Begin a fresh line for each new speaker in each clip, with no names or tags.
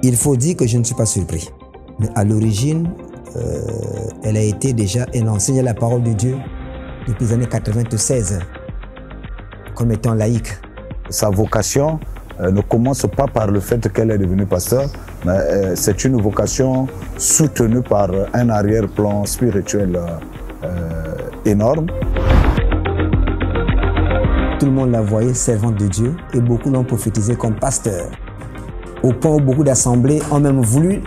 Il faut dire que je ne suis pas surpris. Mais à l'origine, elle a été déjà, elle enseignait la parole de Dieu depuis les années 96 comme étant laïque.
Sa vocation ne commence pas par le fait qu'elle est devenue pasteur, mais c'est une vocation soutenue par un arrière-plan spirituel énorme.
Tout le monde la voyait servante de Dieu et beaucoup l'ont prophétisé comme pasteur. Au point où beaucoup d'assemblées ont même voulu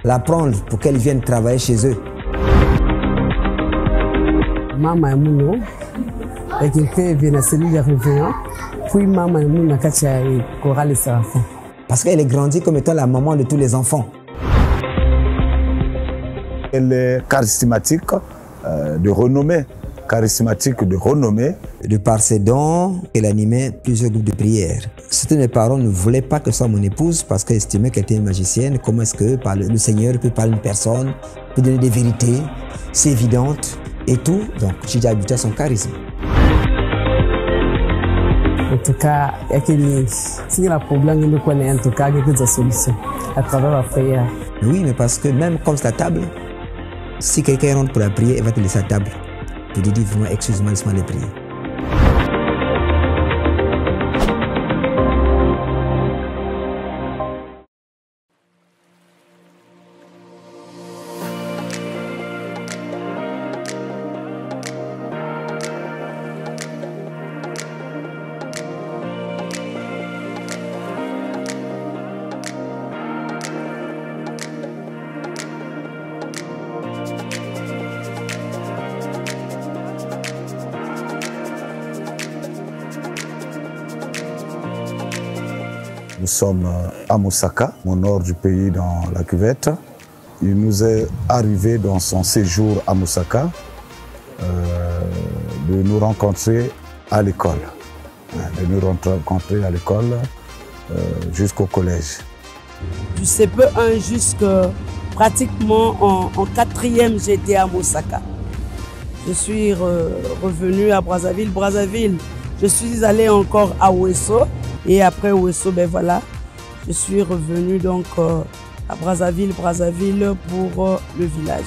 la prendre pour qu'elle vienne travailler chez eux.
Mama Mouno, et quelqu'un vient à celui de réveillant, puis Mama Mouno a chorale et Séraphin.
Parce qu'elle est grandie comme étant la maman de tous les enfants.
Elle est charismatique de renommée.
De par ses dons, elle animait plusieurs groupes de prière. Certains de mes parents ne voulaient pas que ce soit mon épouse parce qu'ils estimaient qu'elle était une magicienne. Comment est-ce que le Seigneur peut parler à une personne, peut donner des vérités, c'est évident et tout. Donc j'ai déjà habitué à son charisme.
En tout cas, si la problème nous connaît, en tout cas, il y a des solutions à travers la prière.
Oui, mais parce que même comme c'est la table, si quelqu'un rentre pour la prière, il va te laisser à table. Tu dis vraiment, excuse-moi, laisse-moi les prier.
Nous sommes à Moussaka, au nord du pays, dans la cuvette. Il nous est arrivé dans son séjour à Moussaka de nous rencontrer à l'école. Jusqu'au collège.
Du CP1 jusqu'à pratiquement en 4e, j'étais à Moussaka. Je suis revenu à Brazzaville. Je suis allé encore à Ouesso. Et après Ouesso, ben voilà, je suis revenu donc à Brazzaville pour le village.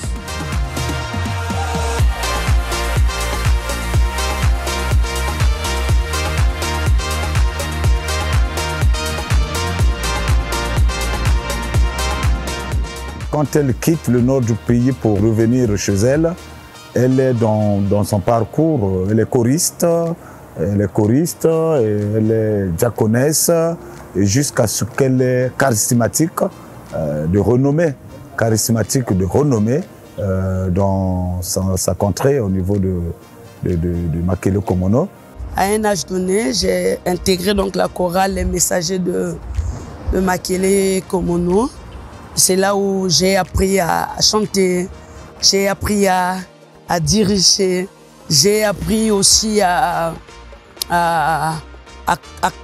Quand elle quitte le nord du pays pour revenir chez elle, elle est dans son parcours, elle est choriste, elle est diaconesse, jusqu'à ce qu'elle est charismatique de renommée, dans sa contrée au niveau de Makele Komono.
À un âge donné, j'ai intégré donc la chorale Les Messagers de Makele Komono. C'est là où j'ai appris à chanter, j'ai appris à diriger, j'ai appris aussi à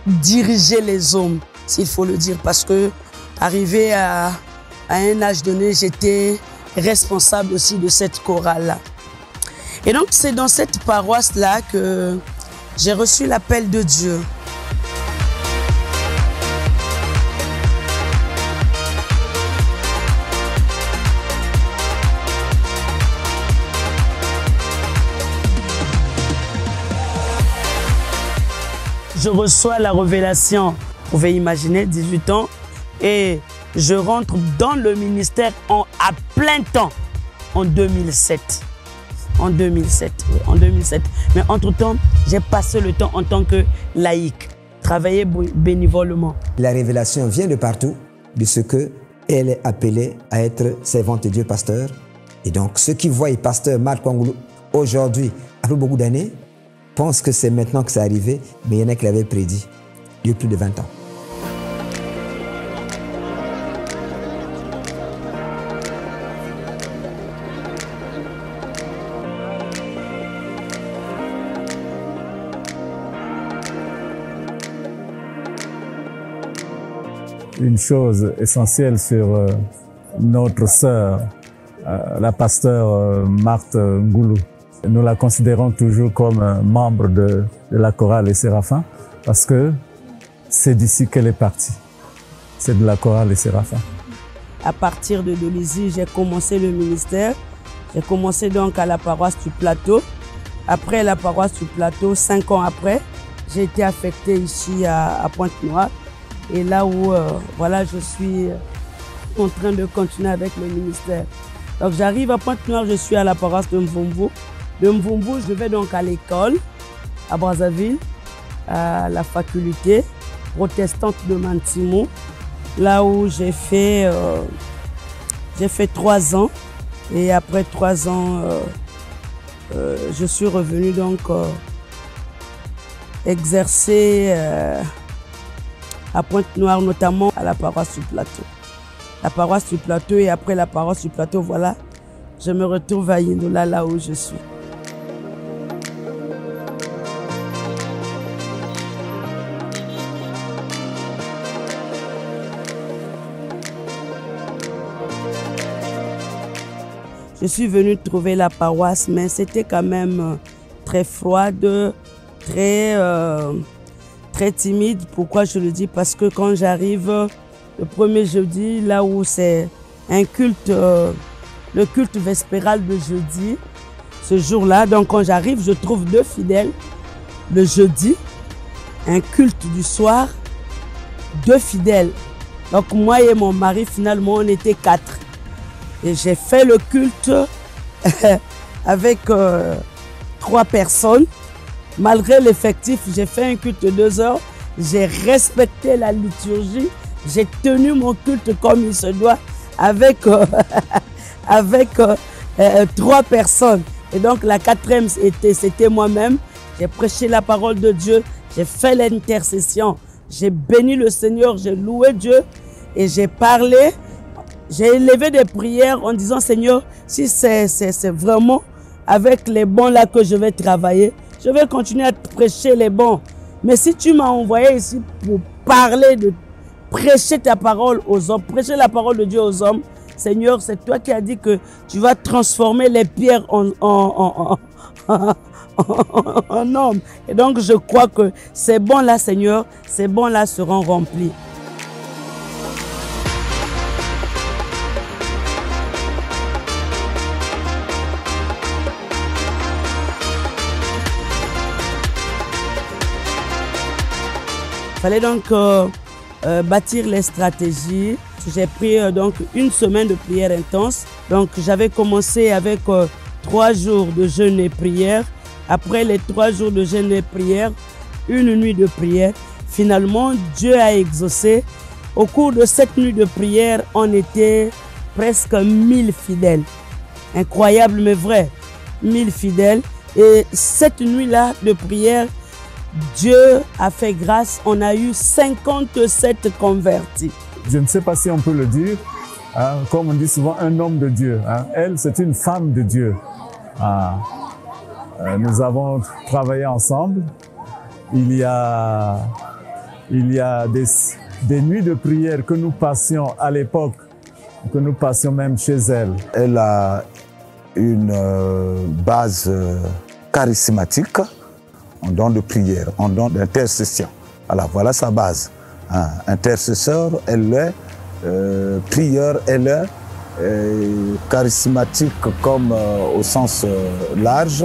diriger les hommes, s'il faut le dire, parce que arrivé à un âge donné, j'étais responsable aussi de cette chorale-là. Et donc c'est dans cette paroisse-là que j'ai reçu l'appel de Dieu. Je reçois la révélation, vous pouvez imaginer, 18 ans, et je rentre dans le ministère à plein temps en 2007. En 2007. Mais entre-temps, j'ai passé le temps en tant que laïque, travailler bénévolement.
La révélation vient de partout, de ce qu'elle est appelée à être servante de Dieu, pasteur. Et donc, ceux qui voient pasteur Marc Ouangoulou aujourd'hui, après beaucoup d'années, pense que c'est maintenant que c'est arrivé, mais il y en a qui l'avaient prédit il y a plus de 20 ans.
Une chose essentielle sur notre sœur, la pasteure Marthe Ngoulou. Nous la considérons toujours comme membre de la chorale Les Séraphins parce que c'est d'ici qu'elle est partie. C'est de la chorale Les Séraphins.
à partir de Dolisie, j'ai commencé le ministère. J'ai commencé donc à la paroisse du Plateau. Après la paroisse du Plateau, 5 ans après, j'ai été affectée ici à Pointe-Noire. Et là où voilà, je suis en train de continuer avec le ministère. Donc j'arrive à Pointe-Noire, je suis à la paroisse de Mvumvu. De Mvumvu, je vais donc à l'école, à Brazzaville, à la faculté protestante de Mantimou, là où j'ai fait 3 ans. Et après 3 ans, je suis revenue donc exercer à Pointe-Noire, notamment à la paroisse du Plateau. La paroisse du Plateau, et après la paroisse du Plateau, voilà, je me retrouve à Yindoula, là où je suis. Je suis venue trouver la paroisse, mais c'était quand même très froide, très timide. Pourquoi je le dis? Parce que quand j'arrive le premier jeudi, là où c'est un culte, le culte vespéral de jeudi, ce jour-là, donc quand j'arrive, je trouve 2 fidèles le jeudi, un culte du soir, 2 fidèles. Donc moi et mon mari, finalement, on était 4. Et j'ai fait le culte avec 3 personnes. Malgré l'effectif, j'ai fait un culte de 2 heures. J'ai respecté la liturgie. J'ai tenu mon culte comme il se doit avec, avec 3 personnes. Et donc la 4e, c'était moi-même. J'ai prêché la parole de Dieu. J'ai fait l'intercession. J'ai béni le Seigneur. J'ai loué Dieu. Et j'ai parlé. J'ai élevé des prières en disant, Seigneur, si c'est vraiment avec les bons là que je vais travailler, je vais continuer à prêcher les bons. Mais si tu m'as envoyé ici pour parler, de prêcher ta parole aux hommes, prêcher la parole de Dieu aux hommes, Seigneur, c'est toi qui as dit que tu vas transformer les pierres en hommes. Et donc je crois que ces bons là, Seigneur, ces bons là seront remplis. Il fallait donc bâtir les stratégies. J'ai pris donc 1 semaine de prière intense. Donc j'avais commencé avec 3 jours de jeûne et prière. Après les 3 jours de jeûne et prière, 1 nuit de prière. Finalement, Dieu a exaucé. Au cours de cette nuit de prière, on était presque 1000 fidèles. Incroyable mais vrai, 1000 fidèles. Et cette nuit-là de prière, Dieu a fait grâce, on a eu 57 convertis.
Je ne sais pas si on peut le dire, hein, comme on dit souvent, un homme de Dieu. Hein. Elle, c'est une femme de Dieu. Nous avons travaillé ensemble. Il y a des nuits de prière que nous passions à l'époque, que nous passions même chez elle.
Elle a une base charismatique, en don de prière, en don d'intercession. Alors voilà sa base. Intercesseur, elle est, prieur, elle est, charismatique comme au sens large,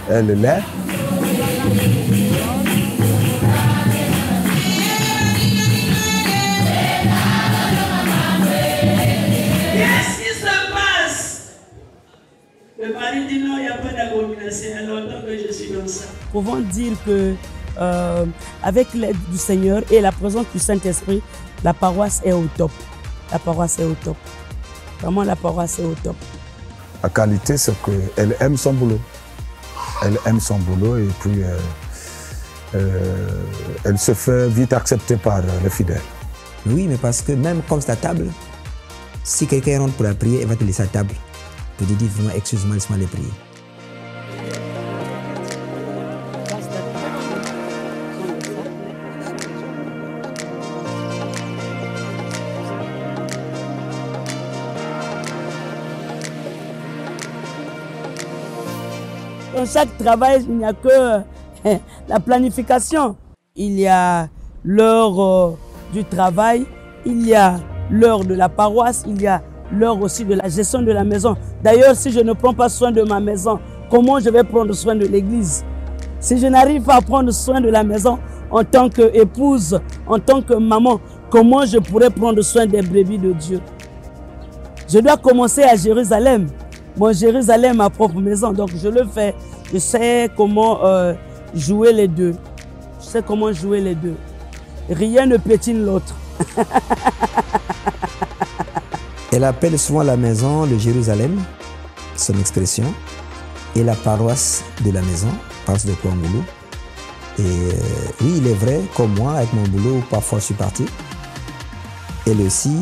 elle l'est.
Qu'est-ce qui se passe? Le mari dit non, il n'y a pas d'abomination, alors donc je suis dans ça. Nous pouvons dire que avec l'aide du Seigneur et la présence du Saint-Esprit, la paroisse est au top. La paroisse est au top. Vraiment, la paroisse est au top.
La qualité, c'est qu'elle aime son boulot. Elle aime son boulot et puis elle se fait vite accepter par les fidèles.
Oui, mais parce que même comme c'est à table, si quelqu'un rentre pour la prière, il va te laisser à table. Pour te dire vraiment, excuse-moi, laisse-moi les prier.
Dans chaque travail, il n'y a que la planification. Il y a l'heure du travail, il y a l'heure de la paroisse, il y a l'heure aussi de la gestion de la maison. D'ailleurs, si je ne prends pas soin de ma maison, comment je vais prendre soin de l'église? Si je n'arrive pas à prendre soin de la maison en tant qu'épouse, en tant que maman, comment je pourrais prendre soin des brebis de Dieu? Je dois commencer à Jérusalem. Mon Jérusalem, ma propre maison. Donc je le fais. Je sais comment jouer les deux. Je sais comment jouer les deux. Rien ne piétine l'autre.
Elle appelle souvent la maison le Jérusalem, son expression, et la paroisse de la maison, paroisse de Kouangoulou. Et oui, il est vrai, comme moi, avec mon boulot, parfois je suis parti. Elle aussi,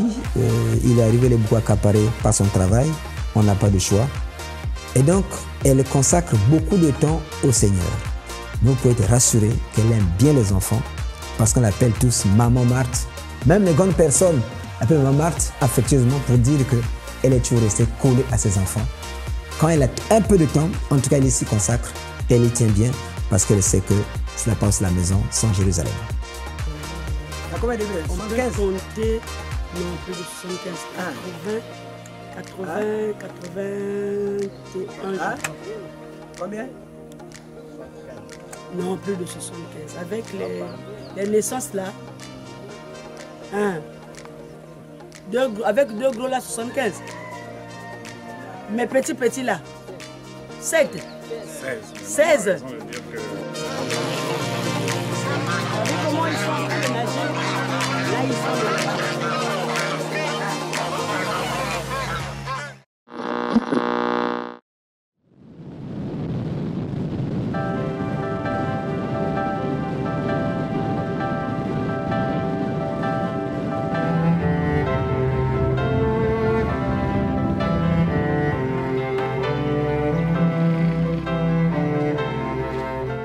il est arrivé, elle est beaucoup accaparée par son travail, on n'a pas de choix. Et donc, elle consacre beaucoup de temps au Seigneur. Vous pouvez être rassurés qu'elle aime bien les enfants, parce qu'on l'appelle tous Maman Marthe. Même les grandes personnes appellent Maman Marthe affectueusement pour dire qu'elle est toujours restée collée à ses enfants. Quand elle a un peu de temps, en tout cas elle s'y consacre, elle y tient bien, parce qu'elle sait que c'est la paroisse de la maison sans Jérusalem.
Combien de degrés? On va compter, non, plus de 75, 81.
Combien?
Non, plus de 75. Avec les naissances là, avec deux gros là, 75. Mes petits là, 7. 16. Comment ils sont en train de nager? Là, ils sont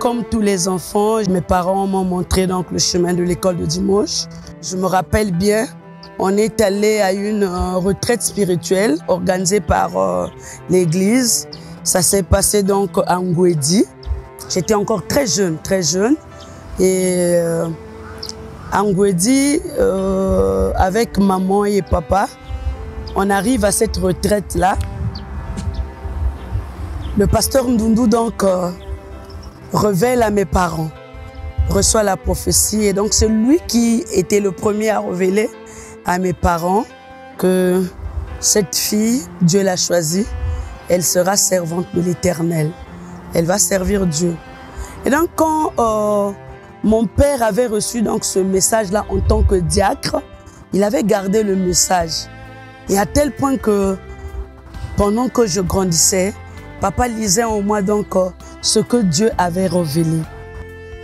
Comme tous les enfants, mes parents m'ont montré donc le chemin de l'école de dimanche. Je me rappelle bien, on est allé à une retraite spirituelle organisée par l'église. Ça s'est passé donc à Ngouedi. J'étais encore très jeune. Et à Ngouedi, avec maman et papa, on arrive à cette retraite-là. Le pasteur Ndundu donc révèle à mes parents, reçoit la prophétie, et donc c'est lui qui était le premier à révéler à mes parents que cette fille, Dieu l'a choisie, elle sera servante de l'Éternel, elle va servir Dieu. Et donc quand mon père avait reçu donc ce message-là en tant que diacre, il avait gardé le message, et à tel point que pendant que je grandissais, papa lisait en moi donc ce que Dieu avait révélé.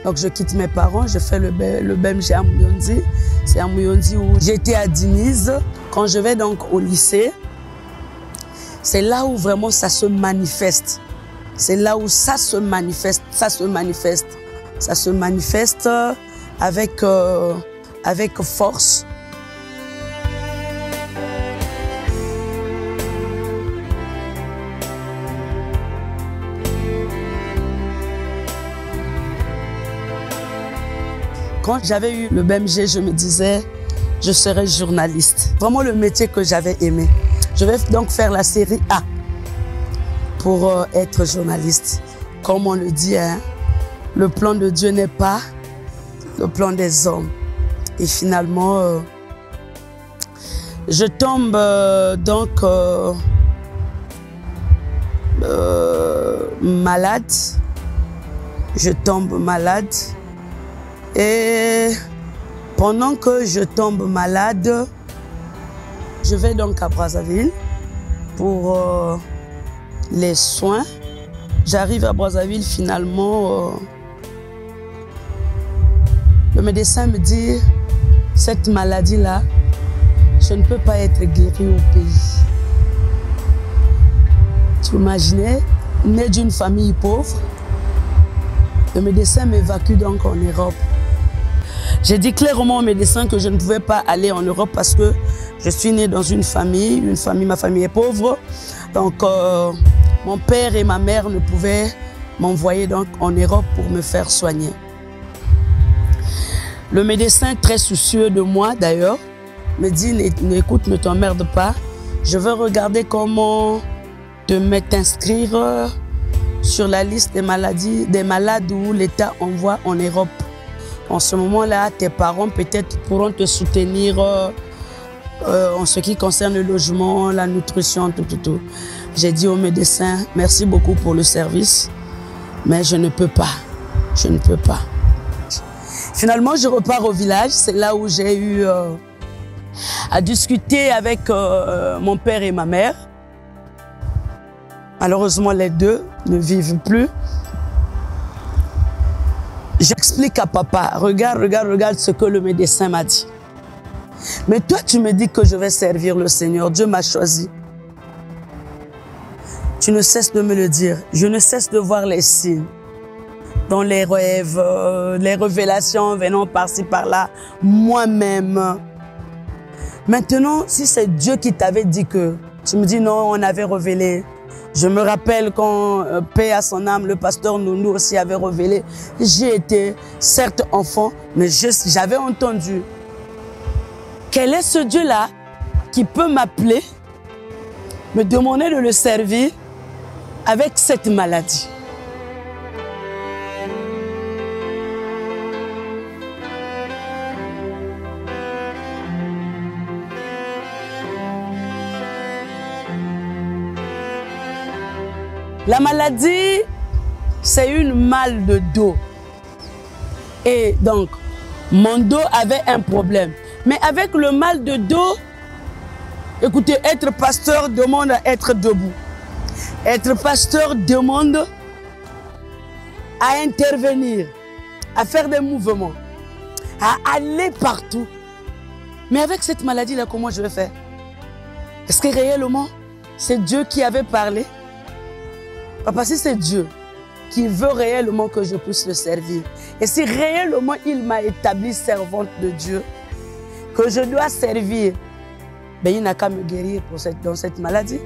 Donc je quitte mes parents, je fais le BMG à Mouyondi. C'est à Mouyondi où j'étais à Diniz. Quand je vais donc au lycée, c'est là où vraiment ça se manifeste. C'est là où ça se manifeste, ça se manifeste avec force. Quand j'avais eu le BMG, je me disais, je serai journaliste. Vraiment le métier que j'avais aimé. Je vais donc faire la série A pour être journaliste. Comme on le dit, hein, le plan de Dieu n'est pas le plan des hommes. Et finalement, je tombe donc malade. Je tombe malade. Et pendant que je tombe malade, je vais donc à Brazzaville pour les soins. J'arrive à Brazzaville finalement. Le médecin me dit, cette maladie-là, je ne peux pas être guérie au pays. Tu imaginais, né d'une famille pauvre, le médecin m'évacue donc en Europe. J'ai dit clairement au médecin que je ne pouvais pas aller en Europe parce que je suis née dans une famille, ma famille est pauvre. Donc mon père et ma mère ne pouvaient m'envoyer donc en Europe pour me faire soigner. Le médecin, très soucieux de moi d'ailleurs, me dit, écoute, ne t'emmerde pas. Je veux regarder comment t'inscrire sur la liste des malades où l'État envoie en Europe. En ce moment-là, tes parents peut-être pourront te soutenir en ce qui concerne le logement, la nutrition, tout. J'ai dit au médecin, merci beaucoup pour le service, mais je ne peux pas. Je ne peux pas. Finalement, je repars au village. C'est là où j'ai eu à discuter avec mon père et ma mère. Malheureusement, les deux ne vivent plus. J'explique à papa, regarde ce que le médecin m'a dit. Mais toi, tu me dis que je vais servir le Seigneur. Dieu m'a choisi. Tu ne cesses de me le dire. Je ne cesse de voir les signes. Dans les rêves, les révélations venant par-ci, par-là, moi-même. Maintenant, si c'est Dieu qui t'avait dit que, tu me dis non, on avait révélé. Je me rappelle quand, paix à son âme, le pasteur Nounou aussi avait révélé. J'ai été, certes enfant, mais j'avais entendu. Quel est ce Dieu-là qui peut m'appeler, me demander de le servir avec cette maladie? La maladie, c'est une mal de dos. Et donc, mon dos avait un problème. Mais avec le mal de dos, écoutez, être pasteur demande à être debout. Être pasteur demande à intervenir, à faire des mouvements, à aller partout. Mais avec cette maladie-là, comment je vais faire? Est-ce que réellement, c'est Dieu qui avait parlé? Papa, si c'est Dieu qui veut réellement que je puisse le servir, et si réellement il m'a établi servante de Dieu, que je dois servir, ben il n'a qu'à me guérir dans cette maladie.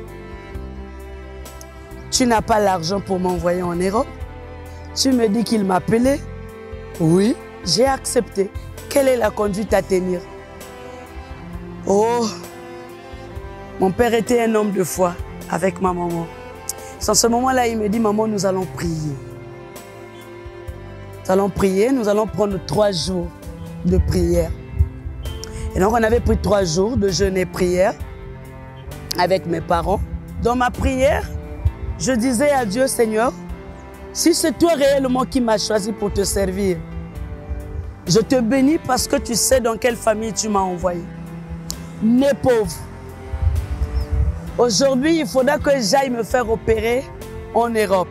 Tu n'as pas l'argent pour m'envoyer en Europe. Tu me dis qu'il m'a appelé. Oui, j'ai accepté. Quelle est la conduite à tenir? Oh, mon père était un homme de foi avec ma maman. En ce moment-là, il me dit, maman, nous allons prier. Nous allons prier, nous allons prendre 3 jours de prière. Et donc, on avait pris 3 jours de jeûne et prière avec mes parents. Dans ma prière, je disais à Dieu, Seigneur, si c'est toi réellement qui m'as choisi pour te servir, je te bénis parce que tu sais dans quelle famille tu m'as envoyé. Né pauvre. Aujourd'hui, il faudra que j'aille me faire opérer en Europe.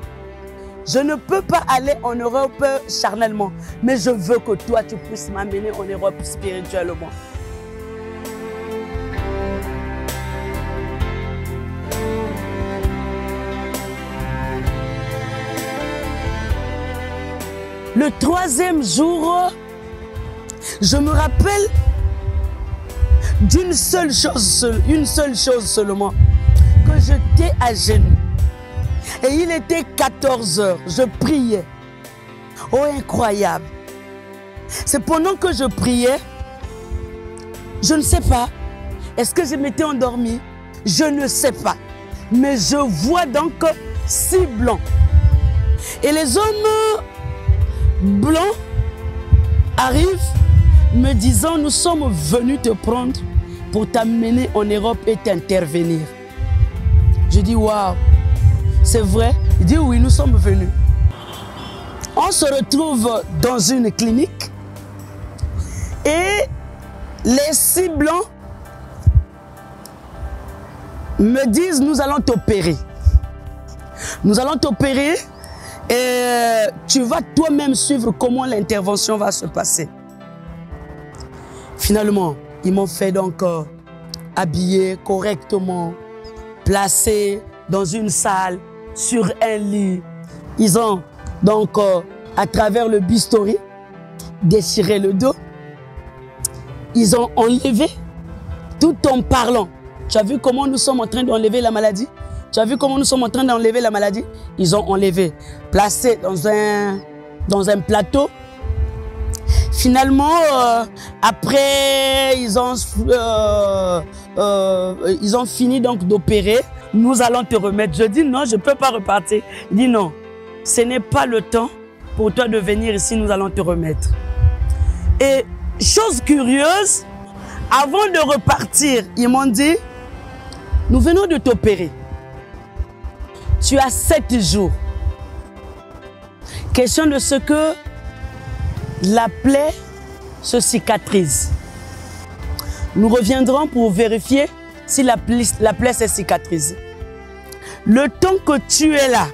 Je ne peux pas aller en Europe charnellement, mais je veux que toi, tu puisses m'amener en Europe spirituellement. Le 3e jour, je me rappelle d'une seule chose seulement, que j'étais à genoux. Et il était 14 heures, je priais. Oh, incroyable. C'est pendant que je priais, je ne sais pas, est-ce que je m'étais endormie? Je ne sais pas. Mais je vois donc 6 blancs. Et les hommes blancs arrivent me disant, nous sommes venus te prendre pour t'amener en Europe et t'intervenir. Je dis, waouh, c'est vrai? Il dit, oui, nous sommes venus. On se retrouve dans une clinique et les 6 blancs me disent, nous allons t'opérer. Nous allons t'opérer et tu vas toi-même suivre comment l'intervention va se passer. Finalement, ils m'ont fait donc habiller correctement, placé dans une salle, sur un lit. Ils ont donc, à travers le bistouri, déchiré le dos. Ils ont enlevé, tout en parlant. Tu as vu comment nous sommes en train d'enlever la maladie? Tu as vu comment nous sommes en train d'enlever la maladie? Ils ont enlevé, placé dans un plateau. Finalement, après, ils ont fini donc d'opérer. Nous allons te remettre. Je dis non, je ne peux pas repartir. Il dit non, ce n'est pas le temps pour toi de venir ici, nous allons te remettre. Et chose curieuse, avant de repartir, ils m'ont dit, nous venons de t'opérer. Tu as 7 jours. Question de ce que la plaie se cicatrise. Nous reviendrons pour vérifier si la plaie s'est cicatrisée. Le temps que tu es là,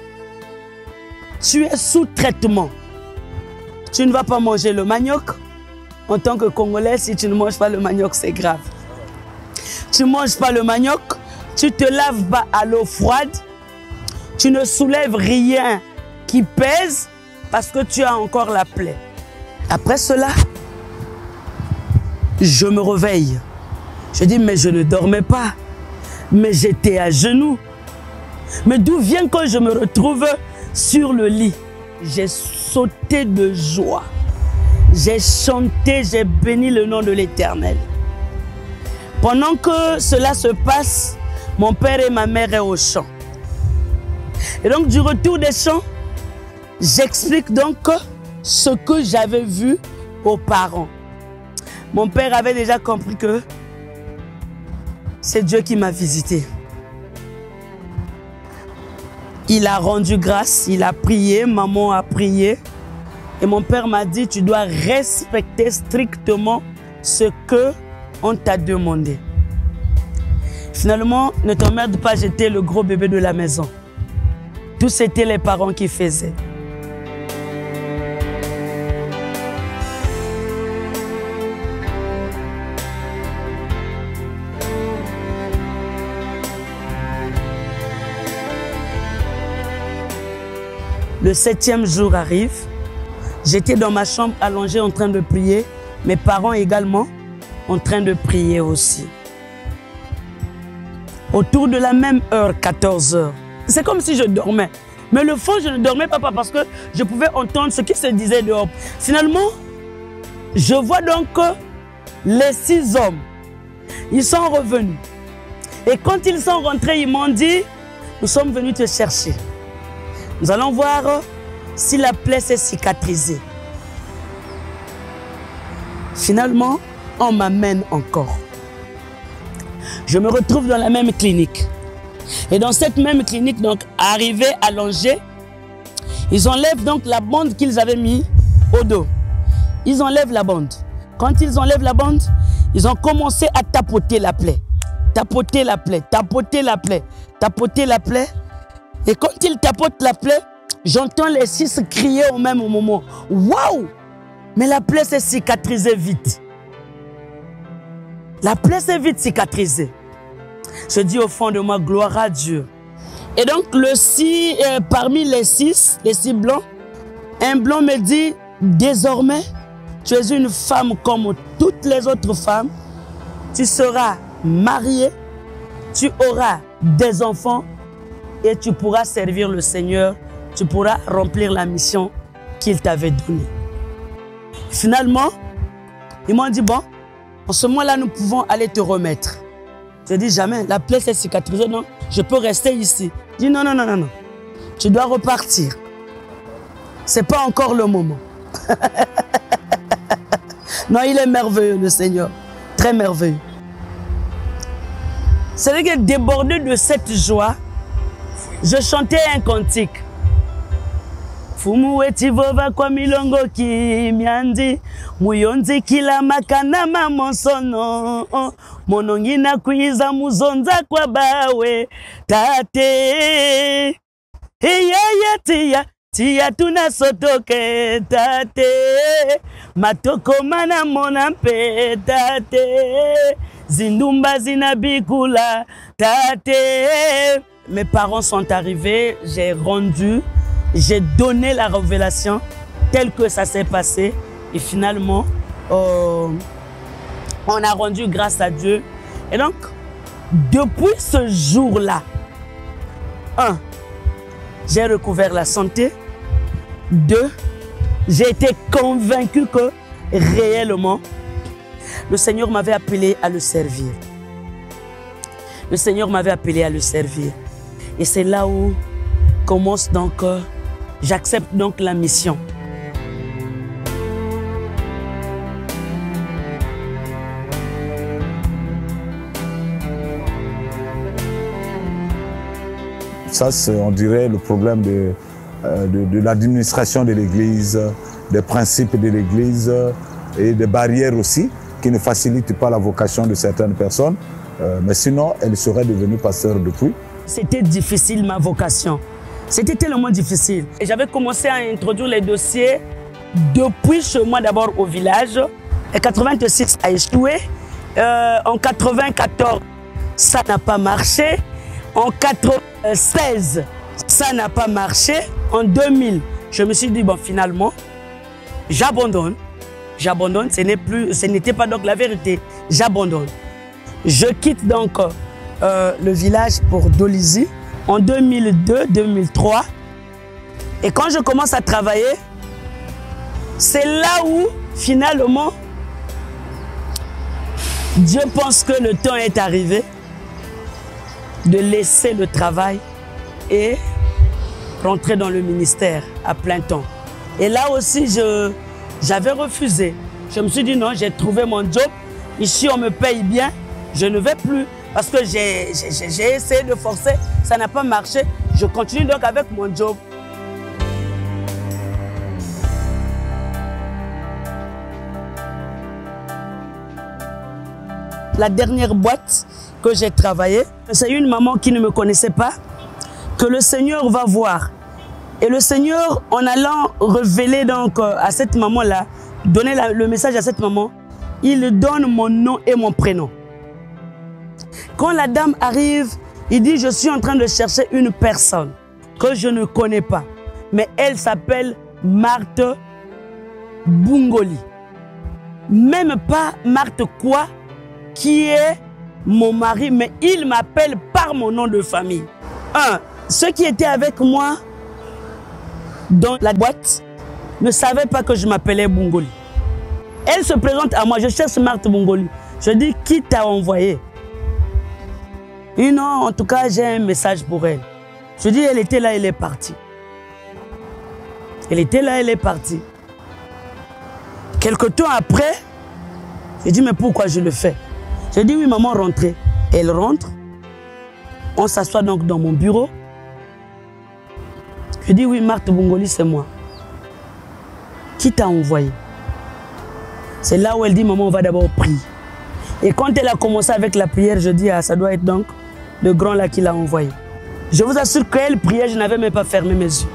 tu es sous traitement. Tu ne vas pas manger le manioc. En tant que Congolais, si tu ne manges pas le manioc, c'est grave. Tu ne manges pas le manioc, tu te laves pas à l'eau froide, tu ne soulèves rien qui pèse parce que tu as encore la plaie. Après cela, je me réveille. Je dis, mais je ne dormais pas. Mais j'étais à genoux. Mais d'où vient que je me retrouve sur le lit? J'ai sauté de joie. J'ai chanté, j'ai béni le nom de l'Éternel. Pendant que cela se passe, mon père et ma mère sont au champ. Et donc, du retour des champs, j'explique donc ce que j'avais vu aux parents. Mon père avait déjà compris que c'est Dieu qui m'a visité. Il a rendu grâce, il a prié, maman a prié. Et mon père m'a dit, tu dois respecter strictement ce qu'on t'a demandé. Finalement, ne t'emmerde pas, j'étais le gros bébé de la maison. Tout c'était les parents qui faisaient. Le 7e jour arrive. J'étais dans ma chambre allongée en train de prier. Mes parents également en train de prier aussi. Autour de la même heure, 14 h. C'est comme si je dormais. Mais le fond, je ne dormais pas parce que je pouvais entendre ce qui se disait dehors. Finalement, je vois donc les 6 hommes. Ils sont revenus. Et quand ils sont rentrés, ils m'ont dit, nous sommes venus te chercher. Nous allons voir si la plaie s'est cicatrisée. Finalement, on m'amène encore. Je me retrouve dans la même clinique. Et dans cette même clinique, donc, arrivé à Langer, ils enlèvent donc la bande qu'ils avaient mis au dos. Ils enlèvent la bande. Quand ils enlèvent la bande, ils ont commencé à tapoter la plaie. Tapoter la plaie, tapoter la plaie, tapoter la plaie. Et quand ils tapotent la plaie, j'entends les 6 crier au même moment. Waouh! Mais la plaie s'est cicatrisée vite. La plaie s'est vite cicatrisée. Je dis au fond de moi, gloire à Dieu. Et donc, parmi les 6 blancs, un blanc me dit, désormais, tu es une femme comme toutes les autres femmes. Tu seras mariée, tu auras des enfants et tu pourras servir le Seigneur. Tu pourras remplir la mission qu'il t'avait donnée. Finalement, ils m'ont dit, bon, en ce moment-là, nous pouvons aller te remettre. Je dis, jamais, la plaie s'est cicatrisée, non, je peux rester ici. Je dis, non, non, non, non, non, tu dois repartir. Ce n'est pas encore le moment. Non, il est merveilleux, le Seigneur, très merveilleux. C'est vrai que débordé de cette joie, je chantais un cantique. Fumu wetivova kwa milongo kimyandi muyonzi kila makana mamonsono monongina kuiza muzonza kwa bawe tate tia tia tunasotoke tate matoko mana monampe tate zindumba zinabikula tate. Mes parents sont arrivés, j'ai rendu. J'ai donné la révélation telle que ça s'est passé. Et finalement, on a rendu grâce à Dieu. Et donc, depuis ce jour-là, 1, j'ai recouvert la santé. 2, j'ai été convaincu que réellement, le Seigneur m'avait appelé à le servir. Le Seigneur m'avait appelé à le servir. Et c'est là où commence donc, j'accepte donc la mission.
Ça, c'est, on dirait, le problème de l'administration de l'Église, des principes de l'Église et des barrières aussi qui ne facilitent pas la vocation de certaines personnes. Mais sinon, elle serait devenue pasteur depuis. C'était difficile, ma vocation. C'était tellement difficile. Et j'avais commencé à introduire les dossiers depuis chez moi, d'abord au village. En 86 a échoué. En 94, ça n'a pas marché. En 96, ça n'a pas marché. En 2000, je me suis dit, bon, finalement, j'abandonne. J'abandonne, ce n'était pas donc la vérité. J'abandonne. Je quitte donc le village pour Dolisie en 2002-2003. Et quand je commence à travailler, c'est là où, finalement, Dieu pense que le temps est arrivé de laisser le travail et rentrer dans le ministère à plein temps. Et là aussi, j'avais refusé. Je me suis dit non, j'ai trouvé mon job. Ici, on me paye bien. Je ne vais plus parce que j'ai essayé de forcer. Ça n'a pas marché. Je continue donc avec mon job. La dernière boîte que j'ai travaillée, c'est une maman qui ne me connaissait pas, que le Seigneur va voir. Et le Seigneur, en allant révéler donc à cette maman-là, donner le message à cette maman, il donne mon nom et mon prénom. Quand la dame arrive, il dit, je suis en train de chercher une personne que je ne connais pas. Mais elle s'appelle Marthe Bungoli. Même pas Marthe quoi, qui est mon mari, mais il m'appelle par mon nom de famille. Ceux qui étaient avec moi dans la boîte ne savaient pas que je m'appelais Bungoli. Elle se présente à moi, je cherche Marthe Bungoli. Je dis, qui t'a envoyé? Et non, en tout cas, j'ai un message pour elle. Je dis, elle était là, elle est partie. Elle était là, elle est partie. Quelque temps après, j'ai dit, mais pourquoi je le fais? J'ai dit, oui, maman, rentrez. Elle rentre. On s'assoit donc dans mon bureau. Je dis, oui, Marthe Bungoli, c'est moi. Qui t'a envoyé? C'est là où elle dit, maman, on va d'abord prier. Et quand elle a commencé avec la prière, je dis, ah, ça doit être donc le grand là qui l'a envoyé. Je vous assure qu'elle priait, je n'avais même pas fermé mes yeux.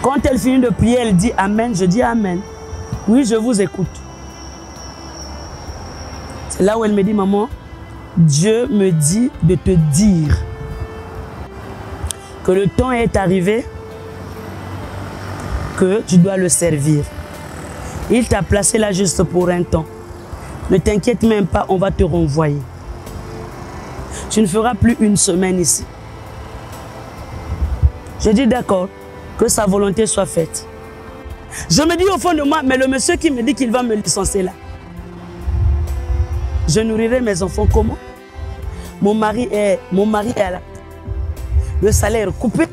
Quand elle finit de prier, elle dit Amen. Je dis Amen. Oui, je vous écoute. C'est là où elle me dit, maman, Dieu me dit de te dire que le temps est arrivé, que tu dois le servir. Il t'a placé là juste pour un temps. Ne t'inquiète même pas, on va te renvoyer. Tu ne feras plus une semaine ici. Je dis d'accord, que sa volonté soit faite. Je me dis au fond de moi, mais le monsieur qui me dit qu'il va me licencier là, je nourrirai mes enfants comment? Mon mari est à la... Le salaire coupé.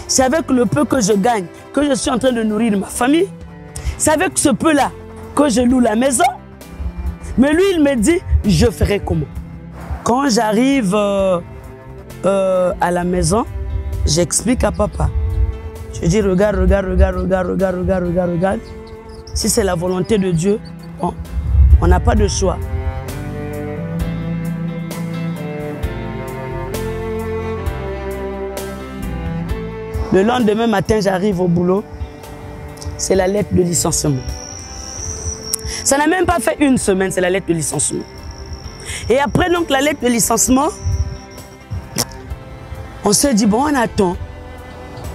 C'est avec le peu que je gagne que je suis en train de nourrir ma famille. C'est avec ce peu-là que je loue la maison. Mais lui, il me dit, je ferai comment? Quand j'arrive à la maison, j'explique à papa. Je dis, regarde. Si c'est la volonté de Dieu, bon, on n'a pas de choix. Le lendemain matin, j'arrive au boulot. C'est la lettre de licenciement. Ça n'a même pas fait une semaine, c'est la lettre de licenciement. Et après donc la lettre de licenciement, on se dit, bon,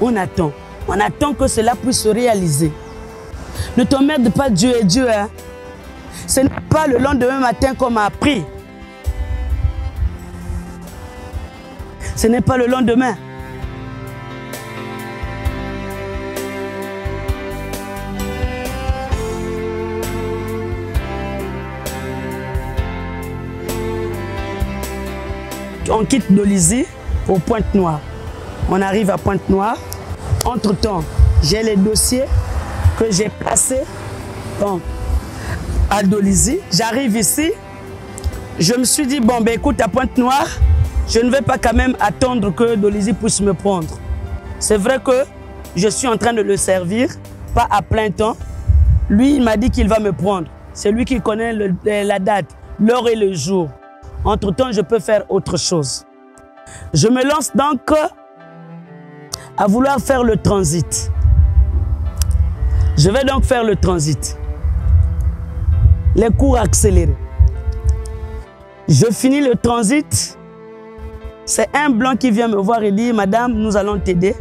on attend que cela puisse se réaliser. Ne t'emmerde pas, Dieu est Dieu. Hein. Ce n'est pas le lendemain matin qu'on m'a appris. Ce n'est pas le lendemain.
on quitte Dolisie pour Pointe-Noire. On arrive à Pointe-Noire. Entre-temps, j'ai les dossiers que j'ai placés à Dolisie. J'arrive ici. Je me suis dit, bon, ben écoute, à Pointe-Noire, je ne vais pas quand même attendre que Dolisie puisse me prendre. C'est vrai que je suis en train de le servir, pas à plein temps. Lui, il m'a dit qu'il va me prendre. C'est lui qui connaît la date, l'heure et le jour. Entre-temps, je peux faire autre chose. Je me lance donc à vouloir faire le transit. Je vais donc faire le transit. Les cours accélérés. Je finis le transit. C'est un blanc qui vient me voir et dit, madame, nous allons t'aider.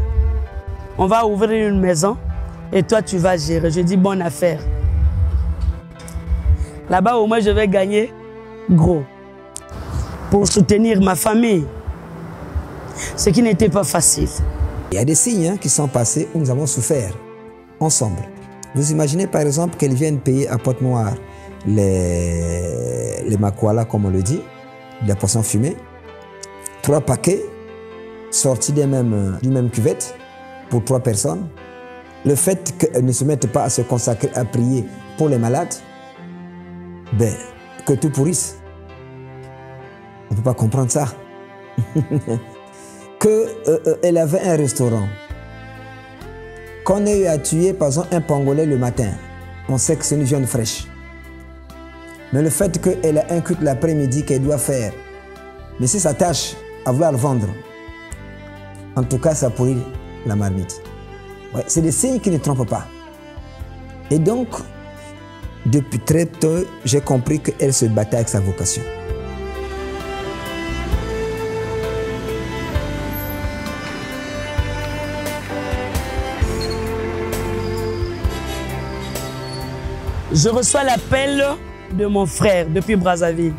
On va ouvrir une maison et toi, tu vas gérer. Je dis, bonne affaire. Là-bas, au moins, je vais gagner gros pour soutenir ma famille. Ce qui n'était pas facile.
Il y a des signes qui sont passés où nous avons souffert ensemble. Vous imaginez par exemple qu'elles viennent payer à Pointe-Noire les makwala, comme on le dit, de la poisson fumée, 3 paquets sortis du même cuvette pour 3 personnes. Le fait qu'elles ne se mettent pas à se consacrer à prier pour les malades, ben, que tout pourrisse. On ne peut pas comprendre ça. Qu'elle avait un restaurant, qu'on ait eu à tuer par exemple un pangolais le matin, on sait que c'est une viande fraîche. Mais le fait qu'elle a un culte l'après-midi qu'elle doit faire, mais c'est sa tâche à vouloir vendre, en tout cas ça pourrit la marmite. Ouais, c'est des signes qui ne trompent pas. Et donc, depuis très tôt, j'ai compris qu'elle se battait avec sa vocation.
Je reçois l'appel de mon frère depuis Brazzaville.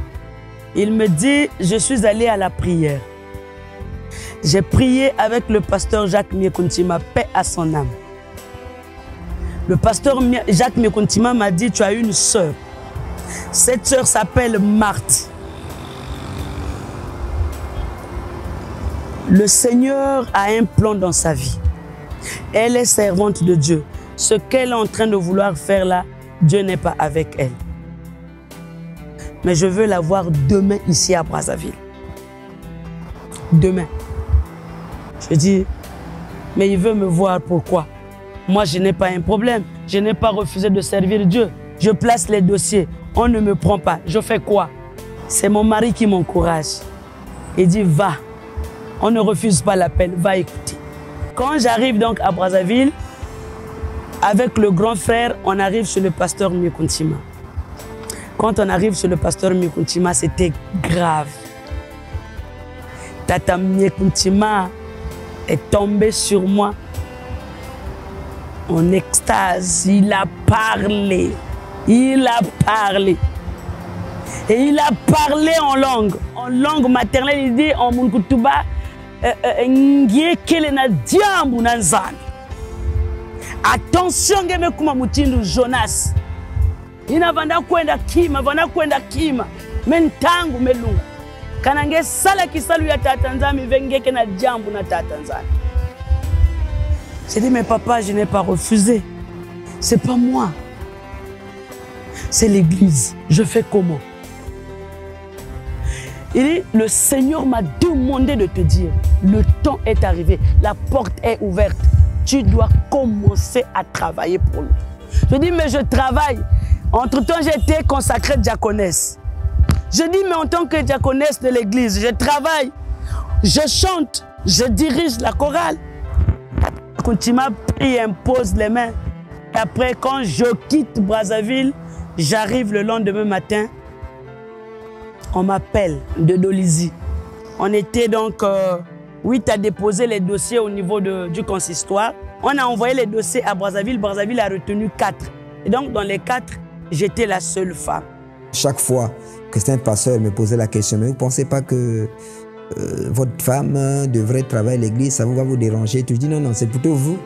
Il me dit, je suis allé à la prière. J'ai prié avec le pasteur Jacques Miekontima, paix à son âme. Le pasteur Jacques Miekontima m'a dit, tu as une sœur. Cette sœur s'appelle Marthe. Le Seigneur a un plan dans sa vie. Elle est servante de Dieu. Ce qu'elle est en train de vouloir faire là, Dieu n'est pas avec elle. Mais je veux la voir demain ici à Brazzaville. Demain. Je dis, mais il veut me voir, pourquoi? Moi, je n'ai pas un problème. Je n'ai pas refusé de servir Dieu. Je place les dossiers. On ne me prend pas. Je fais quoi? C'est mon mari qui m'encourage. Il dit, va. On ne refuse pas l'appel. Va écouter. Quand j'arrive donc à Brazzaville, avec le grand frère, on arrive chez le pasteur Miekontima. Quand on arrive chez le pasteur Miekontima, c'était grave. Tata Miekontima est tombé sur moi en extase. Il a parlé. Il a parlé. Et il a parlé en langue maternelle. Il dit en Munkutuba, attention, ngeme kuma mutindu Jonas. Ina vanda kwenda kima, mentangu melunga. Kanange sala kisalu ya tatanzami vengeke na jambu na tatanzami. J'ai dit, mais papa, je n'ai pas refusé. C'est pas moi. C'est l'église. Je fais comment? Il dit, le Seigneur m'a demandé de te dire, le temps est arrivé, la porte est ouverte. Tu dois commencer à travailler pour lui. Je dis, mais je travaille. Entre-temps, j'étais consacrée diaconesse. Je dis, mais en tant que diaconesse de l'église, je travaille, je chante, je dirige la chorale. Quand il m'a pris, impose les mains. Et après, quand je quitte Brazzaville, j'arrive le lendemain matin, on m'appelle de Dolisie. On était donc 8 à déposer les dossiers au niveau du consistoire. On a envoyé les dossiers à Brazzaville. Brazzaville a retenu 4. Et donc, dans les 4, j'étais la seule femme.
Chaque fois que certains pasteurs me posaient la question, mais vous ne pensez pas que votre femme devrait travailler à l'église, ça va vous déranger? Tu dis non, non, c'est plutôt vous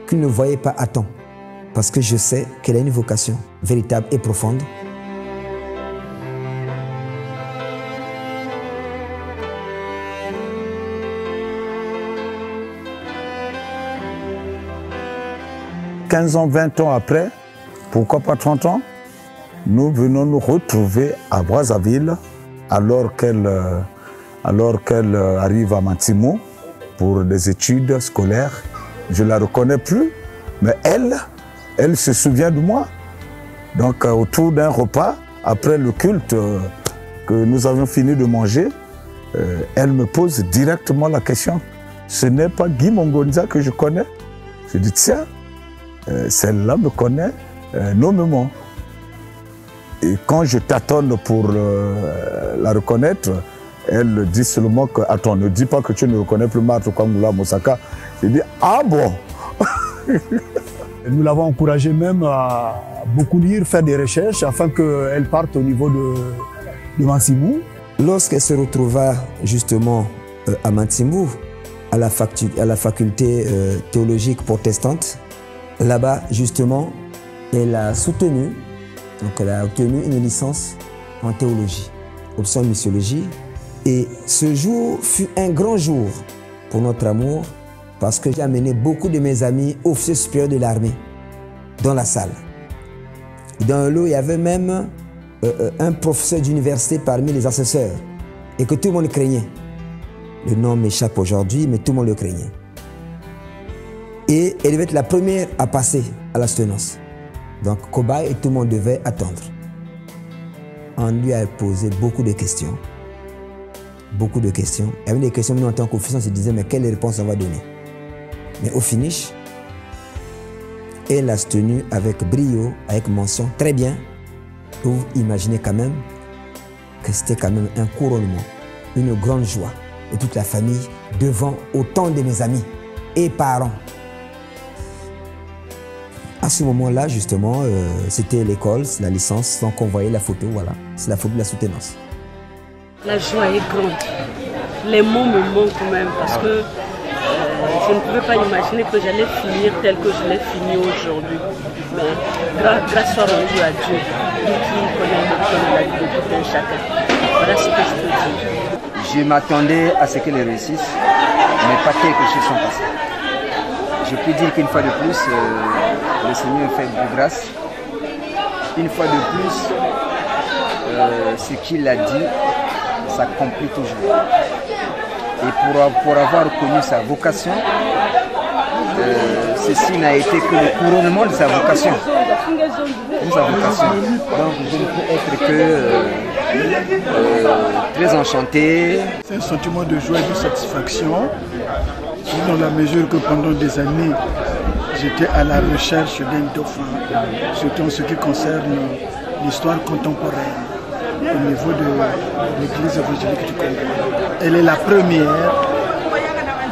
qui ne voyez pas à temps. Parce que je sais qu'elle a une vocation véritable et profonde.
15 ans, 20 ans après, pourquoi pas 30 ans, nous venons nous retrouver à Brazzaville alors qu'elle arrive à Mantimou pour des études scolaires. Je ne la reconnais plus, mais elle se souvient de moi. Donc autour d'un repas, après le culte que nous avions fini de manger, elle me pose directement la question. Ce n'est pas Guy Mongonza que je connais. Je dis tiens, celle-là me connaît nommément. Et quand je tâtonne pour la reconnaître, elle dit seulement que attends, ne dis pas que tu ne reconnais plus Marthe Kwangula Mosaka. Je dis ah bon.
Nous l'avons encouragée même à beaucoup lire, faire des recherches afin qu'elle parte au niveau de Mantimou.
Lorsqu'elle se retrouva justement à Mantimou, à la faculté théologique protestante, là-bas justement, elle a soutenu, donc elle a obtenu une licence en théologie, option missiologie. Et ce jour fut un grand jour pour notre amour, parce que j'ai amené beaucoup de mes amis officiers supérieurs de l'armée dans la salle. Dans le lot, il y avait même un professeur d'université parmi les assesseurs et que tout le monde craignait. Le nom m'échappe aujourd'hui, mais tout le monde le craignait. Et elle devait être la première à passer à la soutenance. Donc, cobaye et tout le monde devait attendre. On lui a posé beaucoup de questions. Beaucoup de questions. Il y avait des questions, nous en tant qu'officiers, on se disait, mais quelle réponse on va donner? Mais au finish, elle a tenu avec brio, avec mention, très bien. Vous imaginez quand même que c'était quand même un couronnement, une grande joie de toute la famille devant autant de mes amis et parents. À ce moment-là, justement, c'était l'école, la licence, donc on voyait la photo, voilà. C'est la photo de la soutenance.
La joie est grande. Les mots me manquent même parce que je ne pouvais pas imaginer que j'allais finir tel que je l'ai fini aujourd'hui. Mais grâce soit rendue à Dieu, lui qui connaît le cœur de la vie de tout un chacun. Voilà ce que je peux dire.
Je m'attendais à ce qu'elle réussisse, mais pas quelque chose sont passés. Je peux dire qu'une fois de plus, le Seigneur fait de grâce. Une fois de plus, ce qu'il a dit s'accomplit toujours. Et pour avoir connu sa vocation, ceci n'a été que le couronnement de sa vocation. De sa vocation. Donc je ne peux être que très enchanté.
C'est un sentiment de joie et de satisfaction, dans la mesure que pendant des années, j'étais à la recherche d'un dauphin, surtout en ce qui concerne l'histoire contemporaine au niveau de l'église évangélique du Congo. Elle est la première,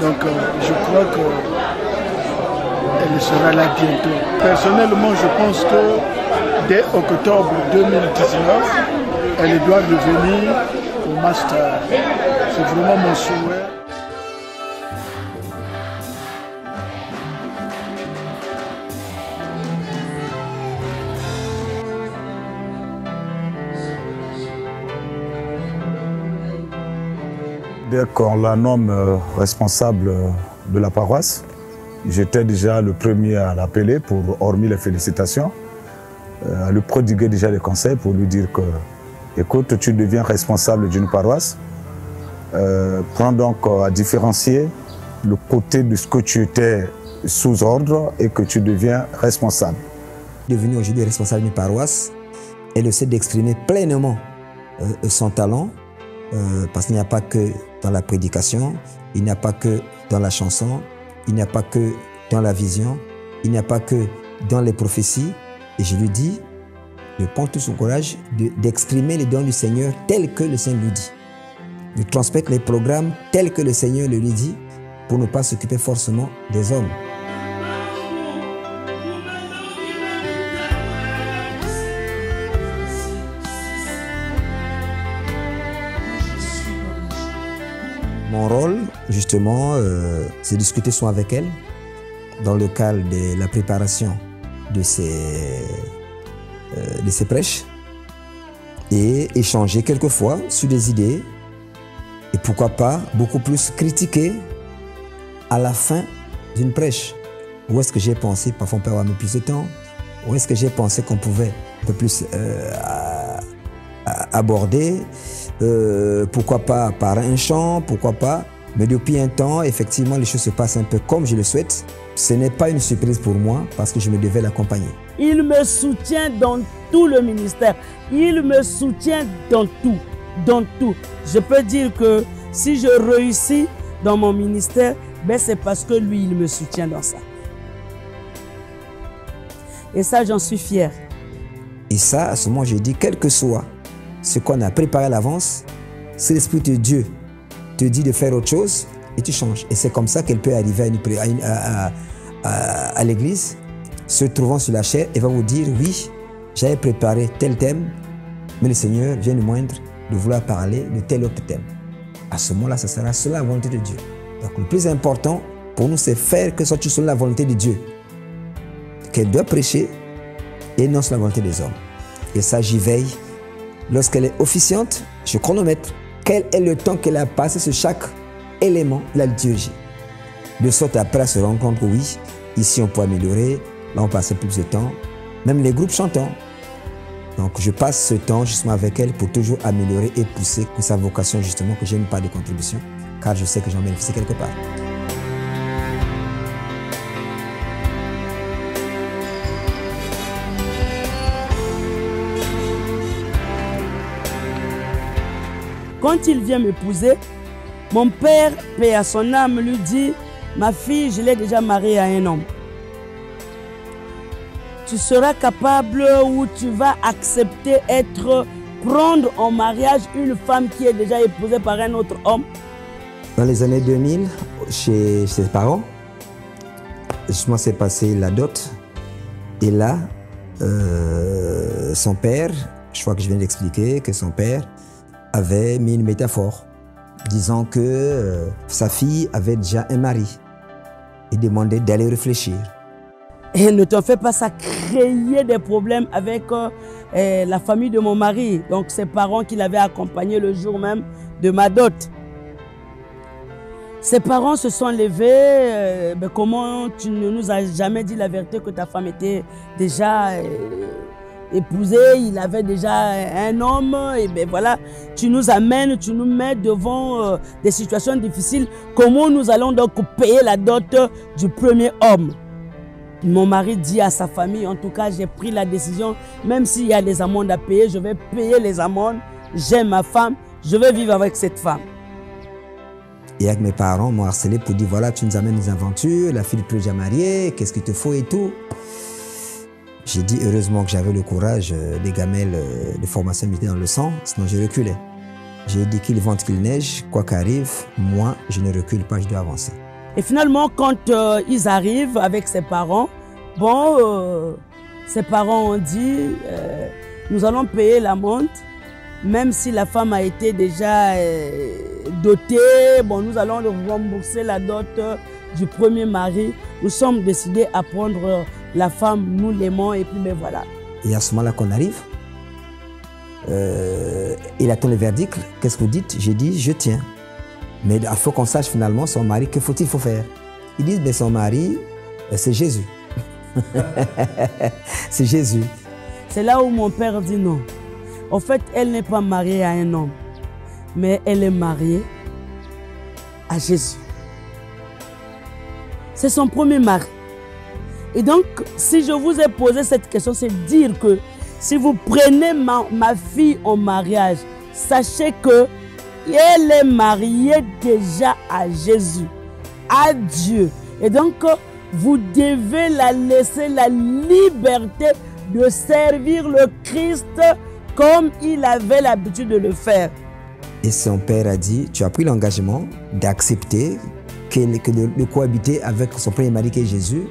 donc je crois qu'elle sera là bientôt. Personnellement, je pense que dès octobre 2019, elle doit revenir au master. C'est vraiment mon souhait.
Dès qu'on la nomme responsable de la paroisse, j'étais déjà le premier à l'appeler pour, hormis les félicitations, à lui prodiguer déjà des conseils pour lui dire que, écoute, tu deviens responsable d'une paroisse, prends donc à différencier le côté de ce que tu étais sous ordre et que tu deviens responsable.
Devenu aujourd'hui responsable d'une paroisse, elle essaie d'exprimer pleinement son talent, parce qu'il n'y a pas que dans la prédication, il n'y a pas que dans la chanson, il n'y a pas que dans la vision, il n'y a pas que dans les prophéties. Et je lui dis, je prends tout son courage d'exprimer les dons du Seigneur tels que le Seigneur lui dit. De transmettre les programmes tels que le Seigneur lui dit pour ne pas s'occuper forcément des hommes. Mon rôle, justement, c'est discuter souvent avec elle dans le cadre de la préparation de ses prêches et échanger quelquefois sur des idées et pourquoi pas beaucoup plus critiquer à la fin d'une prêche. Où est-ce que j'ai pensé, parfois on peut avoir plus de temps, où est-ce que j'ai pensé qu'on pouvait un peu plus aborder, pourquoi pas par un chant, pourquoi pas. Mais depuis un temps, effectivement, les choses se passent un peu comme je le souhaite. Ce n'est pas une surprise pour moi parce que je me devais l'accompagner.
Il me soutient dans tout le ministère. Il me soutient dans tout. Dans tout. Je peux dire que si je réussis dans mon ministère, ben c'est parce que lui, il me soutient dans ça. Et ça, j'en suis fier.
Et ça, à ce moment, je dis, quel que soit ce qu'on a préparé à l'avance, si l'Esprit de Dieu te dit de faire autre chose, et tu changes. Et c'est comme ça qu'elle peut arriver à l'église, se trouvant sur la chair, et va vous dire, oui, j'avais préparé tel thème, mais le Seigneur vient nous moindre de vouloir parler de tel autre thème. À ce moment-là, ça sera selon la volonté de Dieu. Donc le plus important pour nous, c'est faire que ce soit selon la volonté de Dieu. Qu'elle doit prêcher et non sur la volonté des hommes. Et ça, j'y veille. Lorsqu'elle est officiante, je chronomètre quel est le temps qu'elle a passé sur chaque élément de la liturgie. De sorte après à se rendre compte que oui, ici on peut améliorer, là on passe plus de temps. Même les groupes chantants. Donc je passe ce temps justement avec elle pour toujours améliorer et pousser que sa vocation justement, que j'ai une part de contribution, car je sais que j'en bénéficie quelque part.
Quand il vient m'épouser, mon père, paix à son âme, lui dit, ma fille, je l'ai déjà mariée à un homme. Tu seras capable ou tu vas accepter prendre en mariage une femme qui est déjà épousée par un autre homme?
Dans les années 2000, chez ses parents, justement s'est passé la dot. Et là, son père, je crois que je viens d'expliquer que son père avait mis une métaphore, disant que sa fille avait déjà un mari. Il demandait d'aller réfléchir.
Et ne te fais pas ça créer des problèmes avec la famille de mon mari, donc ses parents qui l'avaient accompagné le jour même de ma dot. Ses parents se sont levés, comment tu ne nous as jamais dit la vérité que ta femme était déjà épousée, il avait déjà un homme, et bien voilà, tu nous amènes, tu nous mets devant des situations difficiles. Comment nous allons donc payer la dot du premier homme? Mon mari dit à sa famille, en tout cas, j'ai pris la décision, même s'il y a des amendes à payer, je vais payer les amendes. J'aime ma femme, je vais vivre avec cette femme.
Et avec mes parents, m'ont harcelé pour dire, voilà, tu nous amènes des aventures, la fille est déjà mariée, qu'est-ce qu'il te faut et tout. J'ai dit heureusement que j'avais le courage des gamelles de formation militaire dans le sang, sinon je reculais. J'ai dit qu'il vente, qu'il neige, quoi qu'arrive, moi, je ne recule pas, je dois avancer.
Et finalement, quand ils arrivent avec ses parents, ses parents ont dit, nous allons payer l'amende, même si la femme a été déjà dotée, nous allons rembourser la dot du premier mari. Nous sommes décidés à prendre la femme, nous l'aimons, et puis voilà.
Et à ce moment-là qu'on arrive, il attend le verdict. Qu'est-ce que vous dites? J'ai dit, je tiens. Mais il faut qu'on sache finalement son mari, que faut-il faire? Ils disent, son mari, c'est Jésus. C'est Jésus.
C'est là où mon père dit non. En fait, elle n'est pas mariée à un homme, mais elle est mariée à Jésus. C'est son premier mari. Et donc, si je vous ai posé cette question, c'est dire que si vous prenez ma fille en mariage, sachez que elle est mariée déjà à Jésus, à Dieu. Et donc, vous devez la laisser la liberté de servir le Christ comme il avait l'habitude de le faire.
Et son père a dit, tu as pris l'engagement d'accepter de cohabiter avec son premier mari qui est Jésus.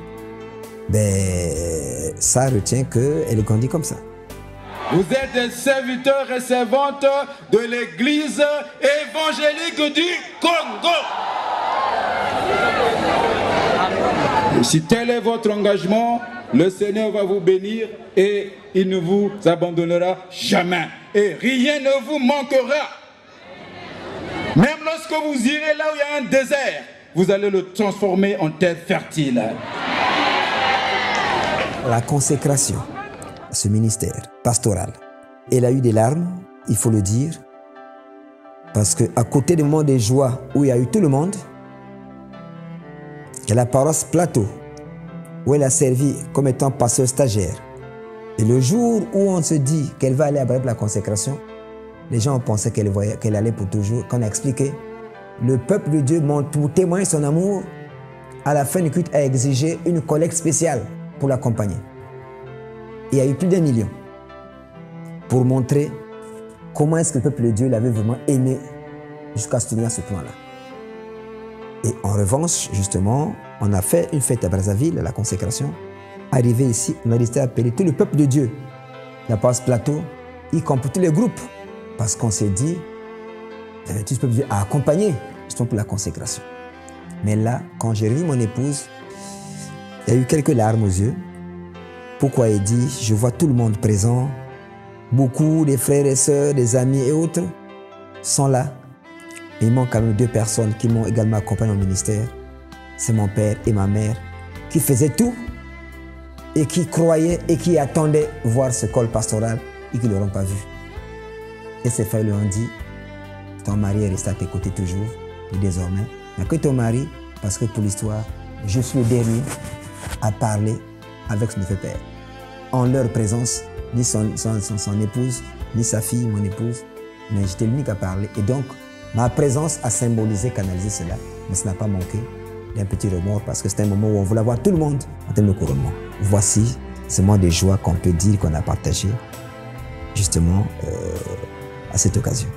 Ça retient qu'elle grandit comme ça.
Vous êtes des serviteurs et servantes de l'église évangélique du Congo. Et si tel est votre engagement, le Seigneur va vous bénir et il ne vous abandonnera jamais. Et rien ne vous manquera. Même lorsque vous irez là où il y a un désert, vous allez le transformer en terre fertile.
la consécration à ce ministère pastoral. Elle a eu des larmes, il faut le dire, parce qu'à côté du moment des joies où il y a eu tout le monde, il y a la paroisse Plateau, où elle a servi comme étant pasteur stagiaire. Et le jour où on se dit qu'elle va aller à la consécration, les gens pensaient qu'elle allait pour toujours. Quand on a expliqué, le peuple de Dieu, pour témoigner son amour, à la fin du culte, a exigé une collecte spéciale pour l'accompagner. Il y a eu plus d'1 million pour montrer comment est-ce que le peuple de Dieu l'avait vraiment aimé jusqu'à se tenir à ce point-là. Et en revanche, justement, on a fait une fête à Brazzaville, à la consécration. Arrivé ici, on a décidé d'appeler tout le peuple de Dieu, la paroisse Plateau, y compris tous les groupes, parce qu'on s'est dit, tout le peuple de Dieu a accompagné, justement pour la consécration. Mais là, quand j'ai revu mon épouse, il y a eu quelques larmes aux yeux. Pourquoi il dit, je vois tout le monde présent, beaucoup des frères et sœurs, des amis et autres sont là. Mais il manque quand même 2 personnes qui m'ont également accompagné au ministère. C'est mon père et ma mère qui faisaient tout et qui croyaient et qui attendaient voir ce col pastoral et qui ne l'auront pas vu. Et ses frères lui ont dit, ton mari est resté à tes côtés toujours, et désormais, il n'y a que ton mari, parce que pour l'histoire, je suis le dernier à parler avec son défunt père. En leur présence, ni son épouse, ni sa fille, mon épouse, mais j'étais l'unique à parler. Et donc, ma présence a symbolisé, canalisé cela, mais ça n'a pas manqué d'un petit remords parce que c'était un moment où on voulait voir tout le monde en termes de couronnement. Voici ce moment de joie qu'on peut dire qu'on a partagé justement à cette occasion.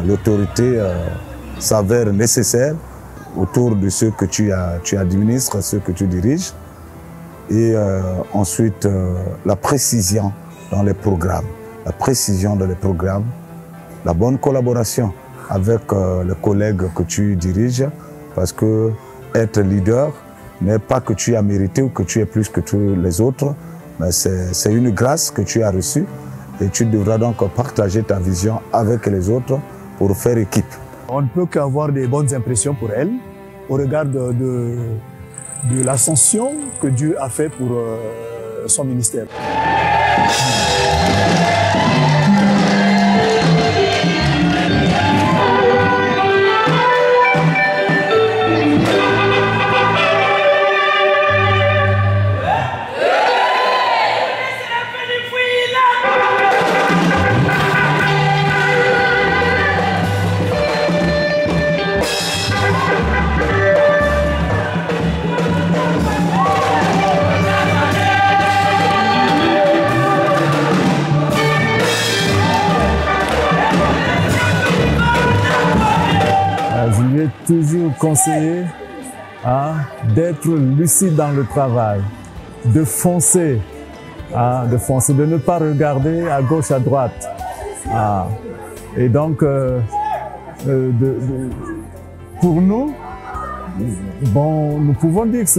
L'autorité s'avère nécessaire autour de ceux que tu administres, ceux que tu diriges. Et ensuite, la précision dans les programmes. La précision dans les programmes, la bonne collaboration avec les collègues que tu diriges, parce que être leader n'est pas que tu as mérité ou que tu es plus que tous les autres, mais c'est une grâce que tu as reçue et tu devras donc partager ta vision avec les autres pour faire équipe.
On ne peut qu'avoir des bonnes impressions pour elle au regard de l'ascension que Dieu a fait pour son ministère.
Je lui ai toujours conseillé d'être lucide dans le travail, de foncer, de ne pas regarder à gauche, à droite. Et donc, pour nous, bon, nous pouvons dire que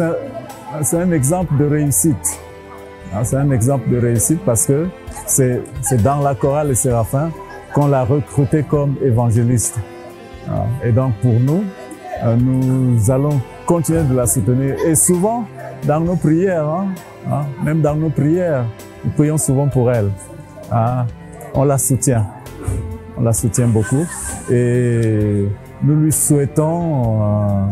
c'est un exemple de réussite. C'est un exemple de réussite parce que c'est dans la chorale Les Séraphins qu'on l'a recruté comme évangéliste. Et donc pour nous, nous allons continuer de la soutenir. Et souvent, dans nos prières, même dans nos prières, nous prions souvent pour elle. On la soutient. On la soutient beaucoup. Et nous lui souhaitons,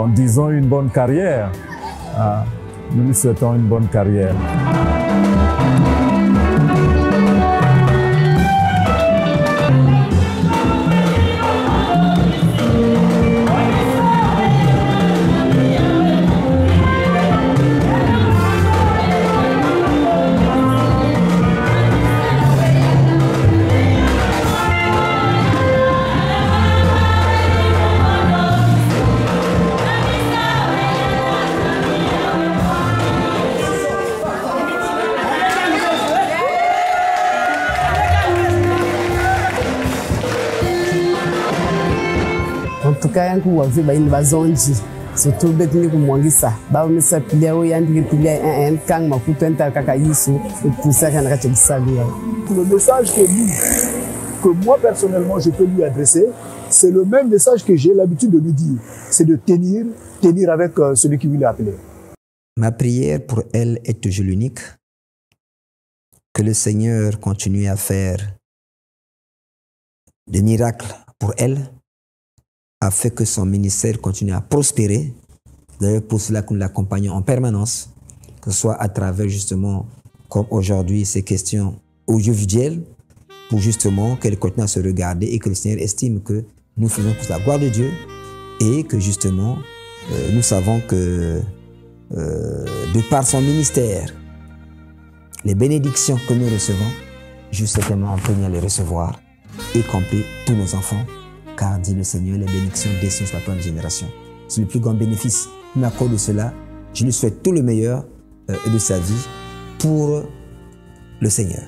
disons, une bonne carrière. Nous lui souhaitons une bonne carrière.
kaya ku wa fi bayin bazonji surtout betni ku mwangisa ba misa pilia o yandi pilia en kang ma kutenta kaka yisu pour ça kana ka tsalia.
Le message que moi personnellement je peux lui adresser, c'est le même message que j'ai l'habitude de lui dire, c'est de tenir avec celui qui lui l'a appelé.
Ma prière pour elle est toujours l'unique. Que le Seigneur continue à faire des miracles pour elle, afin que son ministère continue à prospérer. D'ailleurs, pour cela que nous l'accompagnons en permanence, que ce soit à travers justement, comme aujourd'hui, ces questions audiovisuelles, pour justement qu'elle continue à se regarder et que le Seigneur estime que nous faisons pour la gloire de Dieu et que justement, nous savons que de par son ministère, les bénédictions que nous recevons, justement, on peut bien les recevoir, y compris tous nos enfants, car dit le Seigneur, les bénédictions descendent sur la pleine génération. C'est le plus grand bénéfice. Il m'accorde cela. Je lui souhaite tout le meilleur de sa vie pour le Seigneur.